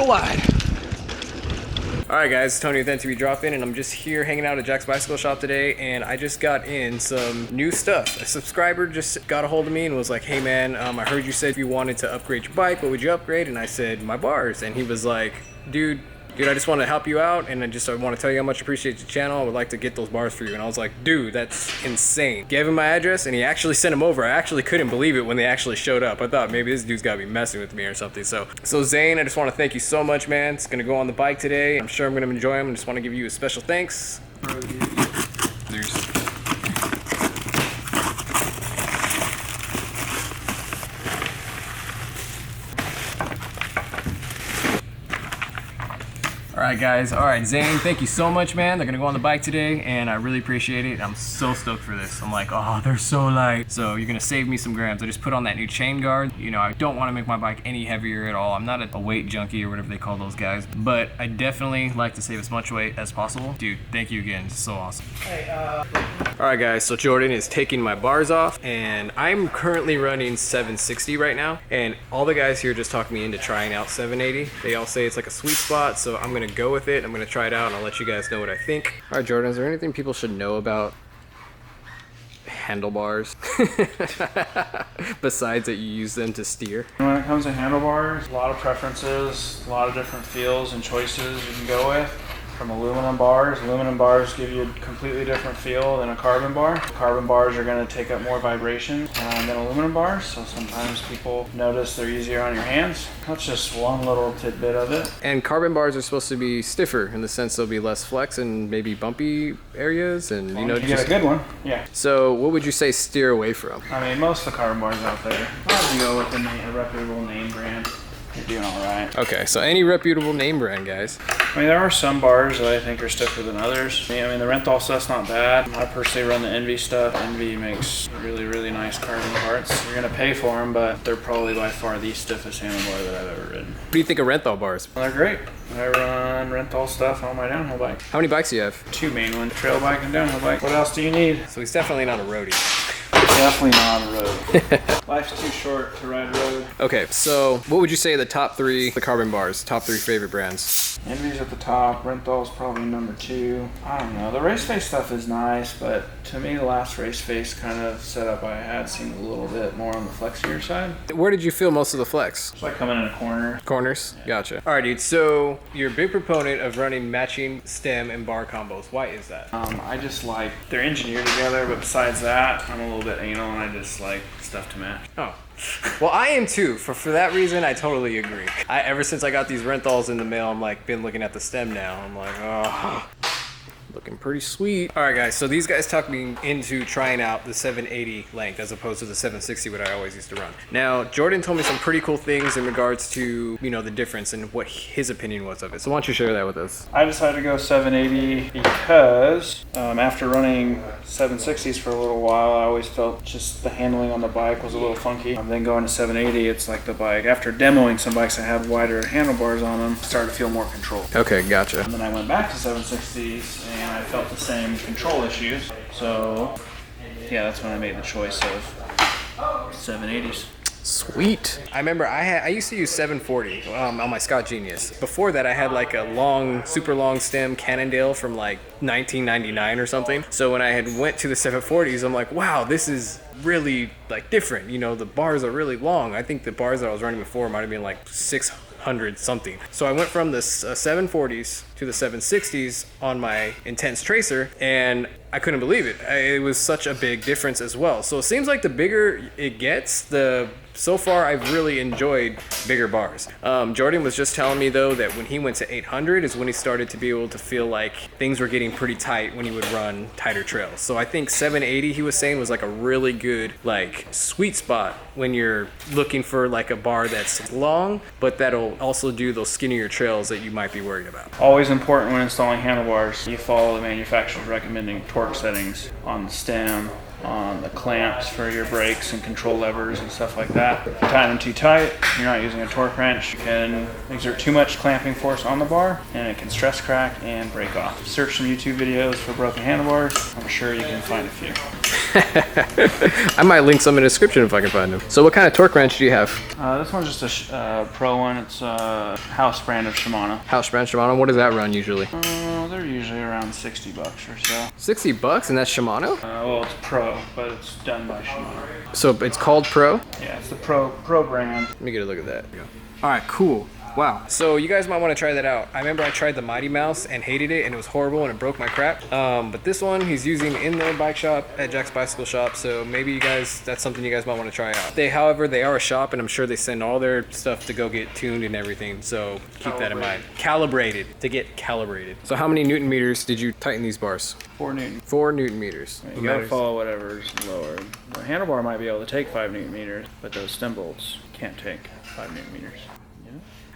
wide. Alright guys, Tony with NTV Drop-In, and I'm just here hanging out at Jax Bicycle Shop today, and I just got in some new stuff. A subscriber just got a hold of me and was like, hey man, I heard you said if you wanted to upgrade your bike, what would you upgrade? And I said, my bars. And he was like, dude, I just want to help you out, and I want to tell you how much I appreciate your channel. I would like to get those bars for you. And I was like, dude, that's insane. Gave him my address, and he actually sent them over. I actually couldn't believe it when they actually showed up. I thought maybe this dude's got to be messing with me or something. So Zane, I just want to thank you so much, man. It's going to go on the bike today. I'm sure I'm going to enjoy them. I just want to give you a special thanks. Alright guys, alright Zane, thank you so much, man. They're gonna go on the bike today and I really appreciate it. I'm so stoked for this. I'm like, oh, they're so light. So you're gonna save me some grams. I just put on that new chain guard. You know, I don't want to make my bike any heavier at all. I'm not a weight junkie or whatever they call those guys, but I definitely like to save as much weight as possible. Dude, thank you again. It's so awesome. Hey, alright guys, so Jordan is taking my bars off and I'm currently running 760 right now, and all the guys here just talked me into trying out 780. They all say it's like a sweet spot, so I'm gonna go with it. I'm gonna try it out and I'll let you guys know what I think. All right, Jordan, is there anything people should know about handlebars besides that you use them to steer? When it comes to handlebars, a lot of preferences, a lot of different feels and choices you can go with. From aluminum bars give you a completely different feel than a carbon bar. Carbon bars are going to take up more vibration than aluminum bars, so sometimes people notice they're easier on your hands. That's just one little tidbit of it. And carbon bars are supposed to be stiffer in the sense they'll be less flex and maybe bumpy areas, and you know, you get a good one. Yeah. So what would you say steer away from? I mean, most of the carbon bars out there, I'd go with a reputable name brand. You're doing all right. Okay, so any reputable name brand, guys. I mean, there are some bars that I think are stiffer than others. I mean, the Renthal stuff's not bad. I personally run the Envy stuff. Envy makes really, really nice carbon parts. You're gonna pay for them, but they're probably by far the stiffest handlebar that I've ever ridden. What do you think of Renthal bars? They're great. I run Renthal stuff on my downhill bike. How many bikes do you have? Two main ones, trail bike and downhill bike. What else do you need? So he's definitely not a roadie. Definitely not on the road. Life's too short to ride road. Okay, so what would you say are the top three, the carbon bars, top three favorite brands? Envy's at the top, Renthal's probably number 2. I don't know, the race face stuff is nice, but to me the last race face kind of setup I had seemed a little bit more on the flexier side. Where did you feel most of the flex? It's like coming in a corner. Corners? Yeah. Gotcha. All right, dude, so you're a big proponent of running matching stem and bar combos. Why is that? I just like, they're engineered together, but besides that, I'm a little bit anal and I just like stuff to match. Oh. Well, I am too. For that reason, I totally agree. Ever since I got these Renthals in the mail, I'm like, been looking at the stem now. I'm like, oh, looking pretty sweet. All right, guys. So these guys talked me into trying out the 780 length as opposed to the 760, what I always used to run. Now, Jordan told me some pretty cool things in regards to, you know, the difference and what his opinion was of it. So why don't you share that with us? I decided to go 780 because after running 760s for a little while, I always felt just the handling on the bike was a little funky. Then going to 780, it's like the bike, after demoing some bikes that had wider handlebars on them, started to feel more control. Okay, gotcha. And then I went back to 760s and I felt the same control issues. So yeah, that's when I made the choice of 780s. Sweet. I remember I used to use 740 on my Scott Genius. Before that, I had like a long, super long stem Cannondale from like 1999 or something. So when I had went to the 740s, I'm like, wow, this is really like different. You know, the bars are really long. I think the bars that I was running before might have been like 600 something. So I went from the 740s to the 760s on my Intense Tracer, and I couldn't believe it. It was such a big difference as well. So it seems like the bigger it gets, so far I've really enjoyed bigger bars. Jordan was just telling me though that when he went to 800 is when he started to be able to feel like things were getting pretty tight when he would run tighter trails. So I think 780, he was saying, was like a really good like sweet spot when you're looking for like a bar that's long, but that'll also do those skinnier trails that you might be worried about. Always important when installing handlebars, you follow the manufacturer's recommending torque settings on the stem, on the clamps for your brakes and control levers and stuff like that. If you tie them too tight, you're not using a torque wrench, you can exert too much clamping force on the bar and it can stress crack and break off. Search some YouTube videos for broken handlebars. I'm sure you can find a few. I might link some in the description if I can find them. So what kind of torque wrench do you have? This one's just a pro one. It's a house brand of Shimano. House brand Shimano. What does that run usually? They're usually around $60 or so. $60, and that's Shimano? Well, it's pro, but it's done by Shimano. So it's called Pro? Yeah, it's the pro brand. Let me get a look at that. All right, cool. Wow. So you guys might want to try that out. I remember I tried the Mighty Mouse and hated it, and it was horrible and it broke my crap. But this one he's using in their bike shop at Jax Bicycle Shop. So maybe you guys, that's something you guys might want to try out. However, they are a shop, and I'm sure they send all their stuff to go get tuned and everything. So keep that in mind. Calibrated, to get calibrated. So how many Newton meters did you tighten these bars? 4 Newton. 4 Newton meters. You gotta follow whatever's lower. The handlebar might be able to take 5 Newton meters, but those stem bolts can't take 5 Newton meters.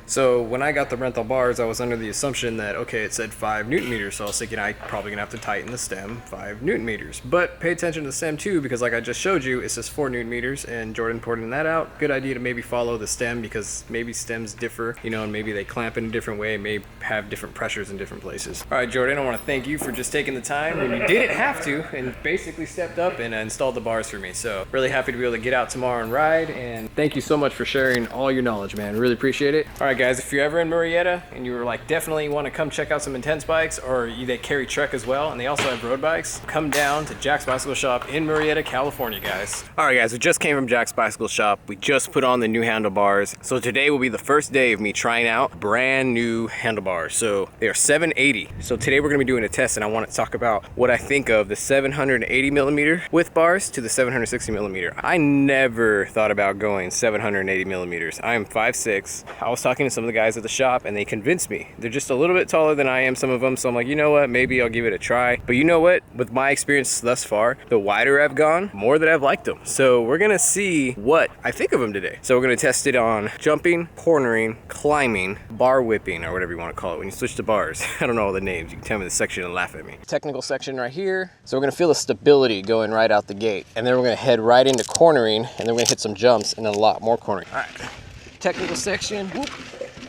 So when I got the Renthal bars, I was under the assumption that, okay, it said 5 Newton meters. So I was thinking I'm probably gonna have to tighten the stem 5 Newton meters. But pay attention to the stem too, because like I just showed you, it says 4 Newton meters, and Jordan pointed that out. Good idea to maybe follow the stem, because maybe stems differ, you know, and maybe they clamp in a different way, may have different pressures in different places. All right, Jordan, I want to thank you for just taking the time when you didn't have to, and basically stepped up and installed the bars for me. So really happy to be able to get out tomorrow and ride, and thank you so much for sharing all your knowledge, man. Really appreciate it. All right, guys, if you're ever in Murrieta and you were like definitely want to come check out some intense bikes, or they carry Trek as well, and they also have road bikes, come down to Jax Bicycle Shop in Murrieta, California, guys. All right, guys, we just came from Jax Bicycle Shop. We just put on the new handlebars. So today will be the first day of me trying out brand new handlebars. So they are 780. So today we're gonna be doing a test, and I want to talk about what I think of the 780 millimeter width bars to the 760 millimeter. I never thought about going 780 millimeters. I am 5'6". I was talking to some of the guys at the shop, and they convinced me. They're just a little bit taller than I am, some of them, so I'm like, you know what, maybe I'll give it a try. But you know what, with my experience thus far, the wider I've gone, more that I've liked them. So we're gonna see what I think of them today. So we're gonna test it on jumping, cornering, climbing, bar whipping, or whatever you want to call it when you switch to bars. I don't know all the names. You can tell me the section and laugh at me. Technical section right here. So we're gonna feel the stability going right out the gate, and then we're gonna head right into cornering, and then we're gonna hit some jumps and a lot more cornering. All right, technical section. Whoop.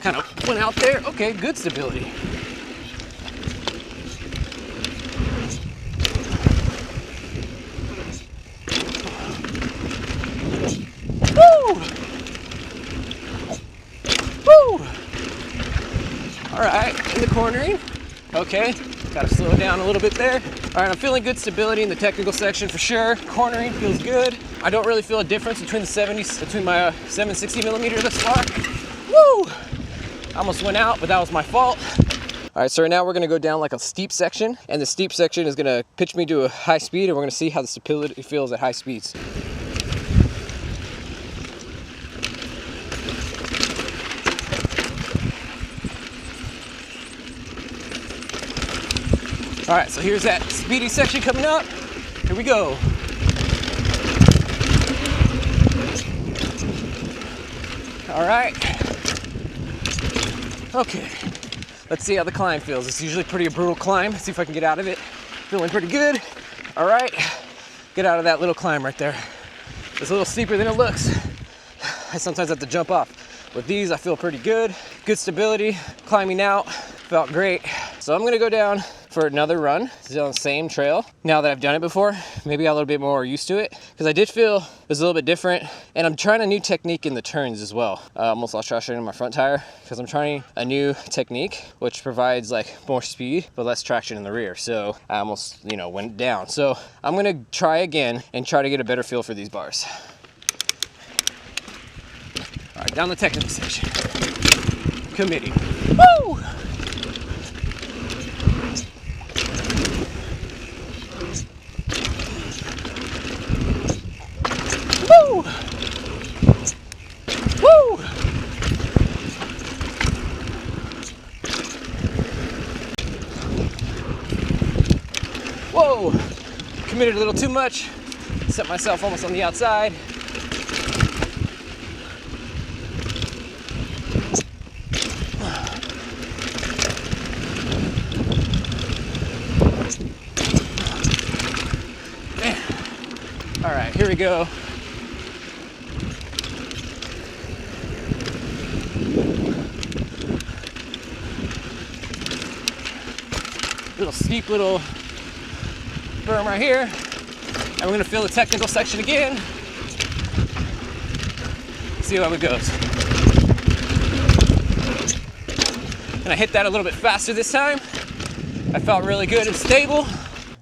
Kind of went out there. Okay, good stability. Woo! Woo! All right, in the cornering. Okay, gotta slow it down a little bit there. All right, I'm feeling good stability in the technical section for sure. Cornering feels good. I don't really feel a difference between my 760 millimeter thus far. Woo! Almost went out, but that was my fault. All right, so right now we're gonna go down like a steep section, and the steep section is gonna pitch me to a high speed, and we're gonna see how the stability feels at high speeds. All right, so here's that speedy section coming up. Here we go. All right. Okay, let's see how the climb feels. It's usually pretty a brutal climb. Let's see if I can get out of it. Feeling pretty good. All right, get out of that little climb right there. It's a little steeper than it looks. I sometimes have to jump off. With these, I feel pretty good. Good stability, climbing out, felt great. So I'm gonna go down for another run. It's on the same trail. Now that I've done it before, maybe I'm a little bit more used to it, because I did feel it was a little bit different, and I'm trying a new technique in the turns as well. Almost lost traction in my front tire, because I'm trying a new technique, which provides like more speed, but less traction in the rear. So I almost, you know, went down. So I'm gonna try again and try to get a better feel for these bars. All right, down the technical section. Committing. Woo! Woo! Woo! Whoa! Committed a little too much. Set myself almost on the outside. All right, here we go. Little steep little berm right here. And we're gonna fill the technical section again. See how it goes. And I hit that a little bit faster this time. I felt really good and stable.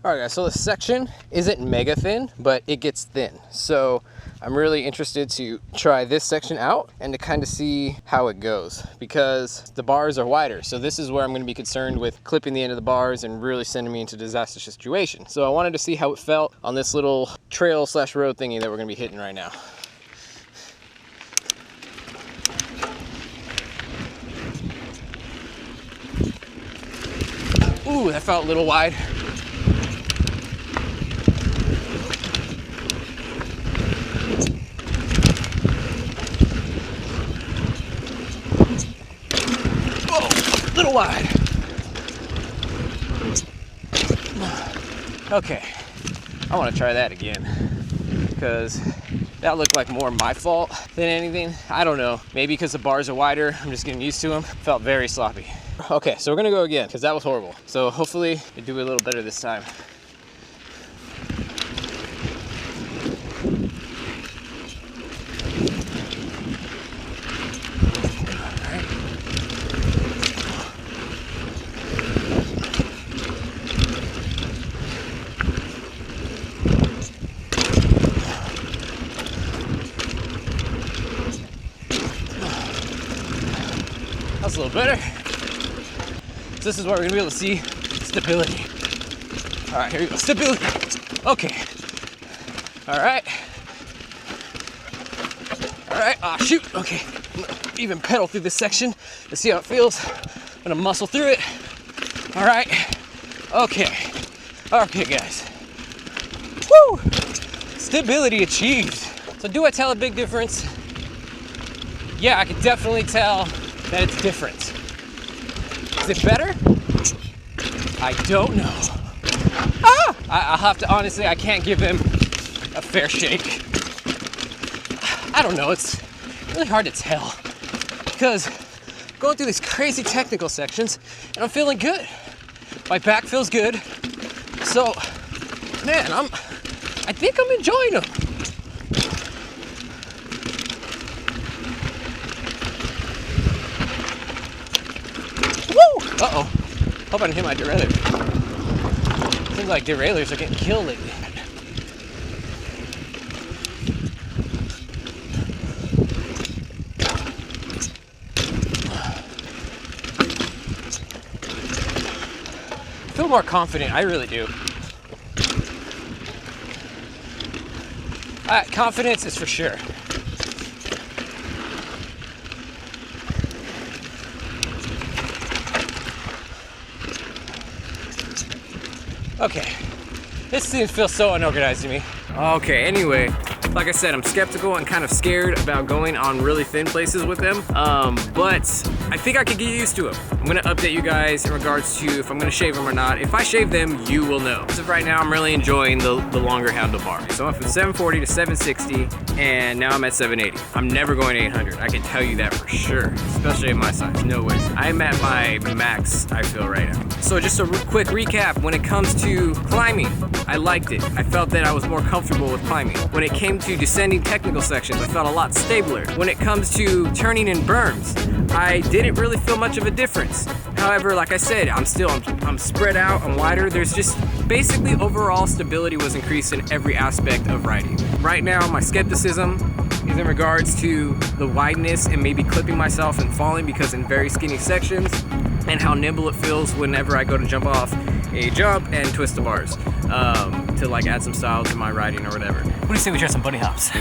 All right guys, so this section isn't mega thin, but it gets thin. So I'm really interested to try this section out and to kind of see how it goes, because the bars are wider. So this is where I'm going to be concerned with clipping the end of the bars and really sending me into a disaster situation. So I wanted to see how it felt on this little trail slash road thingy that we're going to be hitting right now. Ooh, that felt a little wide. Oh, a little wide. Okay, I want to try that again because that looked like more my fault than anything. I don't know, maybe because the bars are wider, I'm just getting used to them. Felt very sloppy. Okay, so we're gonna go again because that was horrible. So hopefully we do a little better this time. That's a little better. So this is where we're gonna be able to see stability. All right, here we go, stability. Okay. All right. All right, ah, shoot, okay. I'm gonna even pedal through this section to see how it feels. I'm gonna muscle through it. All right, okay. Okay, guys. Woo! Stability achieved. So do I tell a big difference? Yeah, I can definitely tell that it's different. Is it better? I don't know. Ah! I'll have to, honestly, I can't give him a fair shake. I don't know, it's really hard to tell because I'm going through these crazy technical sections and I'm feeling good. My back feels good. So, man, I think I'm enjoying them. Uh-oh. Hope I didn't hit my derailleur. Seems like derailleurs are getting killed lately. I feel more confident, I really do. Confidence is for sure. Okay, this seems feels so unorganized to me. Okay, anyway, like I said, I'm skeptical and kind of scared about going on really thin places with them, but I think I could get used to them. I'm gonna update you guys in regards to if I'm gonna shave them or not. If I shave them, you will know. As of right now, I'm really enjoying the longer handlebar. So I went from 740 to 760, and now I'm at 780. I'm never going to 800, I can tell you that for sure, especially in my size, no way. I'm at my max, I feel right now. So just a quick recap, when it comes to climbing, I liked it. I felt that I was more comfortable with climbing. When it came to descending technical sections, I felt a lot stabler. When it comes to turning in berms, I didn't really feel much of a difference. However, like I said, I'm spread out, I'm wider. There's just basically overall stability was increased in every aspect of riding. Right now, my skepticism is in regards to the wideness and maybe clipping myself and falling because in very skinny sections, and how nimble it feels whenever I go to jump off a jump and twist the bars to like add some style to my riding or whatever. What do you say we try some bunny hops?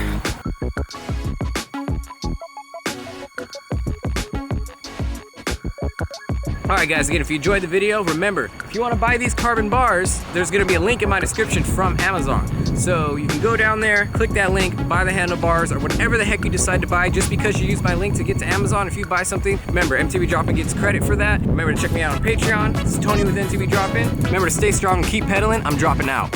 Alright guys, again, if you enjoyed the video, remember, if you want to buy these carbon bars, there's going to be a link in my description from Amazon. So you can go down there, click that link, buy the handlebars or whatever the heck you decide to buy just because you use my link to get to Amazon. If you buy something, remember, MTV Droppin' gets credit for that. Remember to check me out on Patreon. This is Tony with MTV Droppin'. Remember to stay strong and keep pedaling. I'm dropping out.